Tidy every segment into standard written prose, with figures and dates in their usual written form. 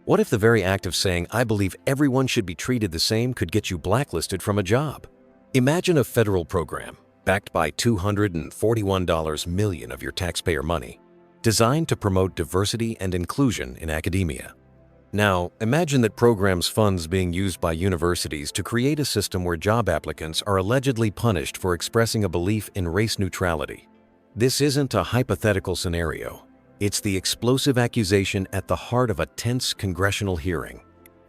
What if the very act of saying, "I believe everyone should be treated the same," could get you blacklisted from a job? Imagine a federal program, backed by $241 million of your taxpayer money, designed to promote diversity and inclusion in academia. Now, imagine that program's funds being used by universities to create a system where job applicants are allegedly punished for expressing a belief in race neutrality. This isn't a hypothetical scenario. It's the explosive accusation at the heart of a tense congressional hearing.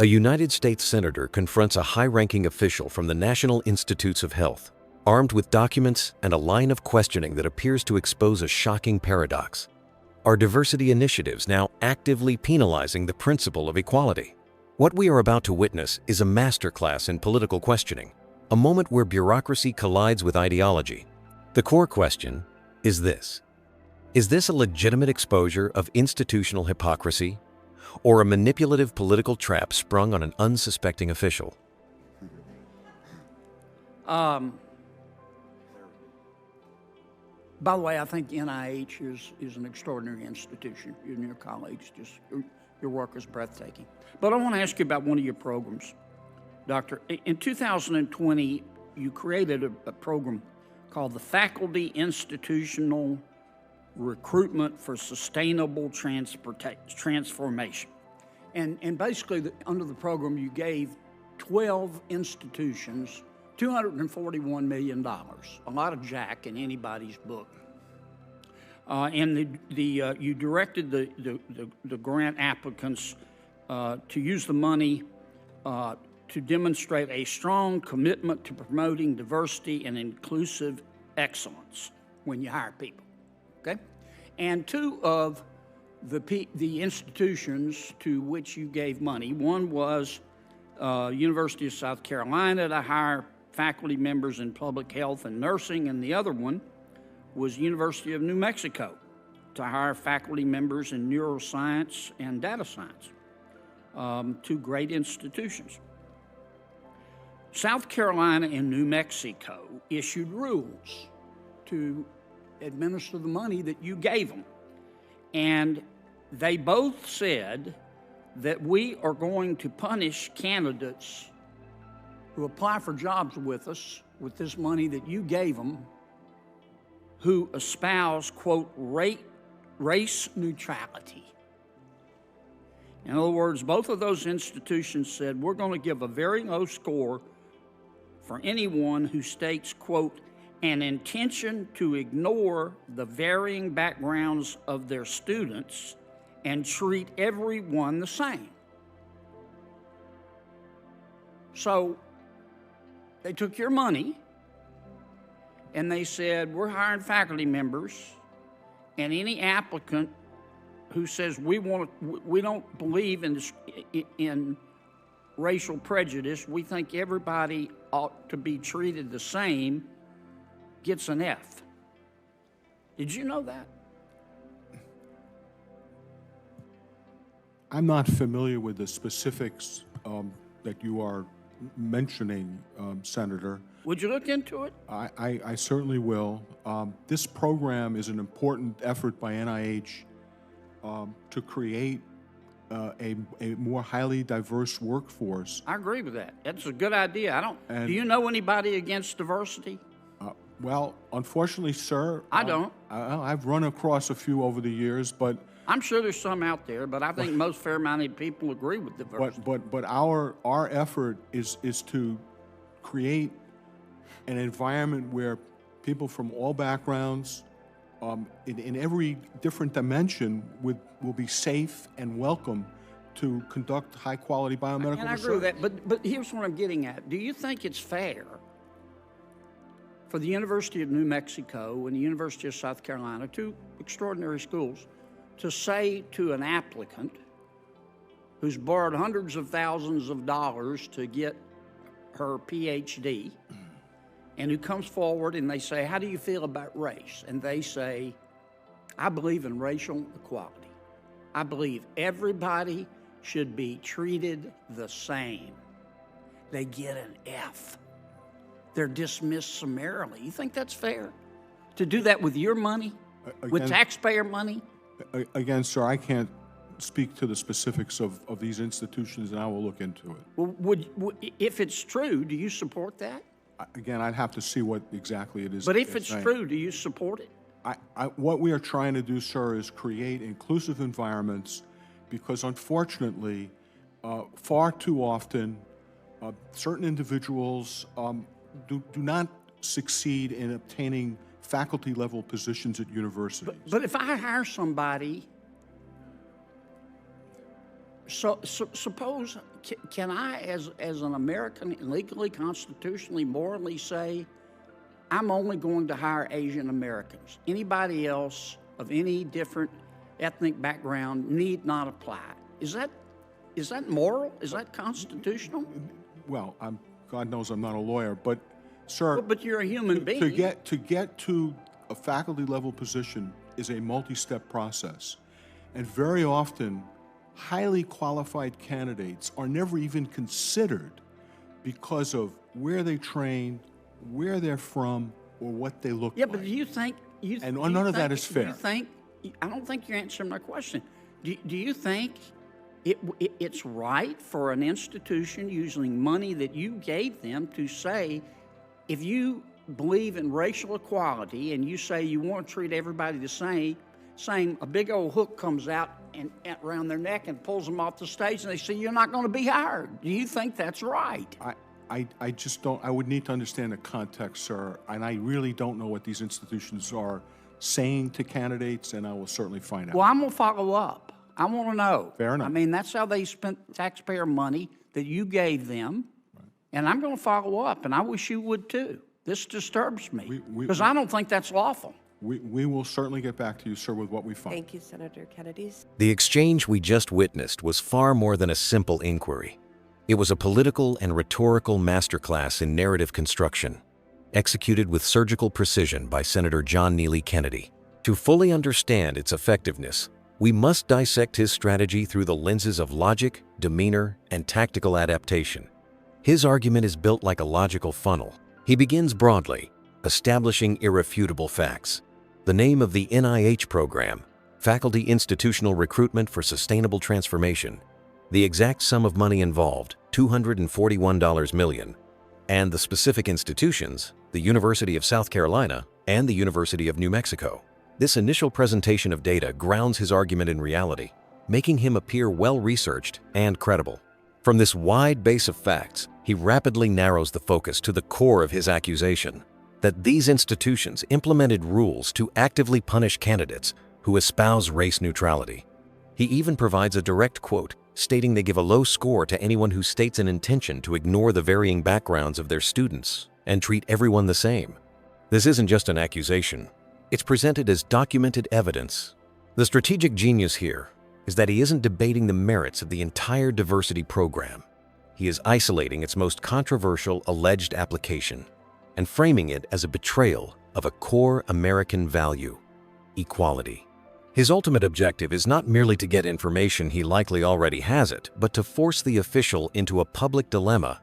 A United States senator confronts a high-ranking official from the National Institutes of Health, armed with documents and a line of questioning that appears to expose a shocking paradox. Are diversity initiatives now actively penalizing the principle of equality? What we are about to witness is a masterclass in political questioning, a moment where bureaucracy collides with ideology. The core question is this: is this a legitimate exposure of institutional hypocrisy, or a manipulative political trap sprung on an unsuspecting official? By the way, I think NIH is an extraordinary institution. You and your colleagues, your work is breathtaking. But I want to ask you about one of your programs, Doctor. In 2020, you created a program called the Faculty Institutional Recruitment for Sustainable Transformation. And basically, under the program, you gave 12 institutions $241 million, a lot of jack in anybody's book. And you directed the grant applicants to use the money to demonstrate a strong commitment to promoting diversity and inclusive excellence when you hire people, okay? And two of the institutions to which you gave money, one was University of South Carolina to hire faculty members in public health and nursing, and the other one was University of New Mexico to hire faculty members in neuroscience and data science, two great institutions. South Carolina and New Mexico issued rules to administer the money that you gave them, and they both said that we are going to punish candidates who apply for jobs with us with this money that you gave them, who espouse, quote, race neutrality. In other words, both of those institutions said, we're going to give a very low score for anyone who states, quote, an intention to ignore the varying backgrounds of their students and treat everyone the same. So they took your money and they said, we're hiring faculty members, and any applicant who says we don't believe in racial prejudice, we think everybody ought to be treated the same, gets an F. Did you know that? I'm not familiar with the specifics that you are mentioning, Senator. Would you look into it? I certainly will. This program is an important effort by NIH to create a more highly diverse workforce. I agree with that. That's a good idea. Do you know anybody against diversity? Well, unfortunately, sir, I don't. I've run across a few over the years, but I'm sure there's some out there, but I think most fair-minded people agree with diversity. But our effort is to create an environment where people from all backgrounds, in every different dimension, will be safe and welcome to conduct high-quality biomedical research. And I agree with that, but here's what I'm getting at. Do you think it's fair for the University of New Mexico and the University of South Carolina, two extraordinary schools, to say to an applicant who's borrowed hundreds of thousands of dollars to get her PhD, and who comes forward and they say, how do you feel about race? And they say, I believe in racial equality. I believe everybody should be treated the same. They get an F. They're dismissed summarily. You think that's fair? To do that with your money? With taxpayer money? Again, sir, I can't speak to the specifics of these institutions, and I will look into it. Well, if it's true, do you support that? Again, I'd have to see what exactly it is. But if they're it's saying. true, do you support it? What we are trying to do, sir, is create inclusive environments, because unfortunately, far too often, certain individuals do not succeed in obtaining faculty-level positions at universities. But if I hire somebody, suppose, can I, as an American, legally, constitutionally, morally say, I'm only going to hire Asian Americans. Anybody else of any different ethnic background need not apply. Is that moral? Is that constitutional? Well, God knows I'm not a lawyer, but, sir, But you're a human being. to get to a faculty-level position is a multi-step process. And very often, highly qualified candidates are never even considered because of where they train, where they're from, or what they look like. But do you think... none of that is fair. I don't think you're answering my question. Do you think it's right for an institution using money that you gave them to say, if you believe in racial equality and you say you want to treat everybody the same, a big old hook comes out and around their neck and pulls them off the stage, and they say you're not going to be hired? Do you think that's right? I just don't. I would need to understand the context, sir, and I really don't know what these institutions are saying to candidates, and I will certainly find out. Well, I'm going to follow up. I want to know. Fair enough. I mean, that's how they spent taxpayer money that you gave them, and I'm going to follow up, and I wish you would too. This disturbs me, because I don't think that's lawful. We will certainly get back to you, sir, with what we find. Thank you, Senator Kennedy. The exchange we just witnessed was far more than a simple inquiry. It was a political and rhetorical masterclass in narrative construction, executed with surgical precision by Senator John Neely Kennedy. To fully understand its effectiveness, we must dissect his strategy through the lenses of logic, demeanor, and tactical adaptation. His argument is built like a logical funnel. He begins broadly, establishing irrefutable facts. The name of the NIH program, Faculty Institutional Recruitment for Sustainable Transformation, the exact sum of money involved, $241 million, and the specific institutions, the University of South Carolina and the University of New Mexico. This initial presentation of data grounds his argument in reality, making him appear well-researched and credible. From this wide base of facts, he rapidly narrows the focus to the core of his accusation, that these institutions implemented rules to actively punish candidates who espouse race neutrality. He even provides a direct quote stating they give a low score to anyone who states an intention to ignore the varying backgrounds of their students and treat everyone the same. This isn't just an accusation. It's presented as documented evidence. The strategic genius here is that he isn't debating the merits of the entire diversity program. He is isolating its most controversial alleged application and framing it as a betrayal of a core American value, equality. His ultimate objective is not merely to get information he likely already has it, but to force the official into a public dilemma.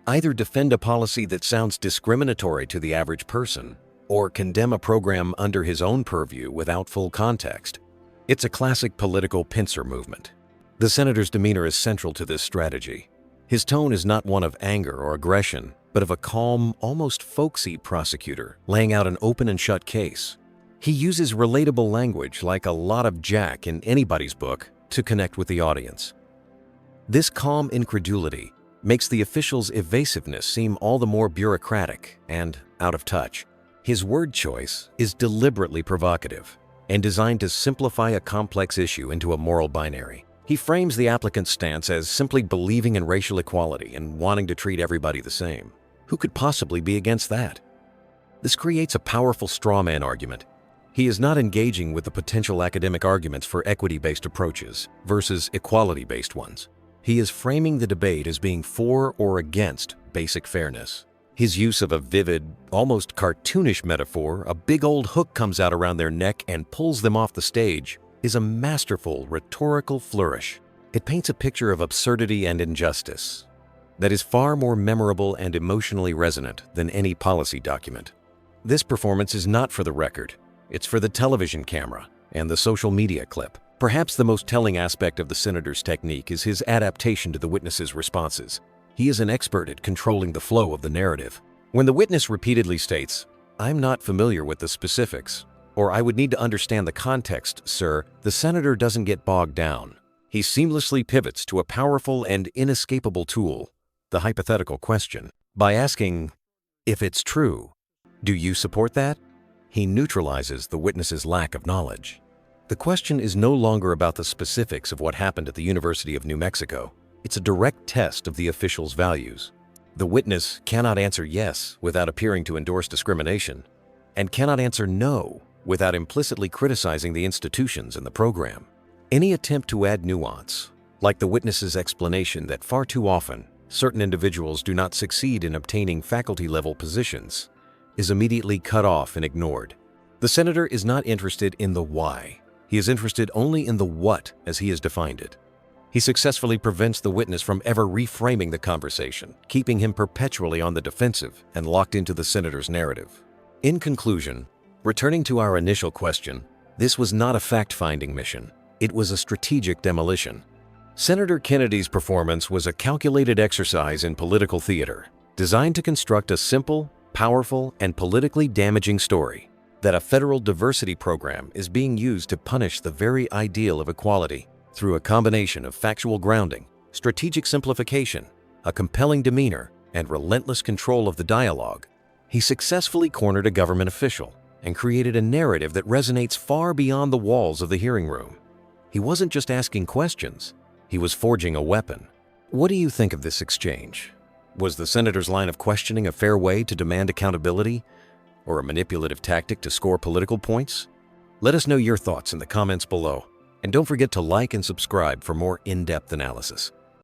Either defend a policy that sounds discriminatory to the average person, or condemn a program under his own purview without full context. It's a classic political pincer movement. The senator's demeanor is central to this strategy. His tone is not one of anger or aggression, but of a calm, almost folksy prosecutor laying out an open and shut case. He uses relatable language like a lot of Jack in anybody's book to connect with the audience. This calm incredulity makes the official's evasiveness seem all the more bureaucratic and out of touch. His word choice is deliberately provocative and designed to simplify a complex issue into a moral binary. He frames the applicant's stance as simply believing in racial equality and wanting to treat everybody the same. Who could possibly be against that? This creates a powerful straw man argument. He is not engaging with the potential academic arguments for equity-based approaches versus equality-based ones. He is framing the debate as being for or against basic fairness. His use of a vivid, almost cartoonish metaphor, a big old hook comes out around their neck and pulls them off the stage, is a masterful rhetorical flourish. It paints a picture of absurdity and injustice that is far more memorable and emotionally resonant than any policy document. This performance is not for the record. It's for the television camera and the social media clip. Perhaps the most telling aspect of the senator's technique is his adaptation to the witness's responses. He is an expert at controlling the flow of the narrative. When the witness repeatedly states, "I'm not familiar with the specifics," or "I would need to understand the context, sir," the senator doesn't get bogged down. He seamlessly pivots to a powerful and inescapable tool, the hypothetical question. By asking, "If it's true, do you support that?" he neutralizes the witness's lack of knowledge. The question is no longer about the specifics of what happened at the University of New Mexico. It's a direct test of the official's values. The witness cannot answer yes without appearing to endorse discrimination, and cannot answer no without implicitly criticizing the institutions and the program. Any attempt to add nuance, like the witness's explanation that far too often certain individuals do not succeed in obtaining faculty-level positions, is immediately cut off and ignored. The senator is not interested in the why. He is interested only in the what as he has defined it. He successfully prevents the witness from ever reframing the conversation, keeping him perpetually on the defensive and locked into the senator's narrative. In conclusion, returning to our initial question, this was not a fact-finding mission. It was a strategic demolition. Senator Kennedy's performance was a calculated exercise in political theater, designed to construct a simple, powerful, and politically damaging story that a federal diversity program is being used to punish the very ideal of equality. Through a combination of factual grounding, strategic simplification, a compelling demeanor, and relentless control of the dialogue, he successfully cornered a government official and created a narrative that resonates far beyond the walls of the hearing room. He wasn't just asking questions, he was forging a weapon. What do you think of this exchange? Was the senator's line of questioning a fair way to demand accountability, or a manipulative tactic to score political points? Let us know your thoughts in the comments below. And don't forget to like and subscribe for more in-depth analysis.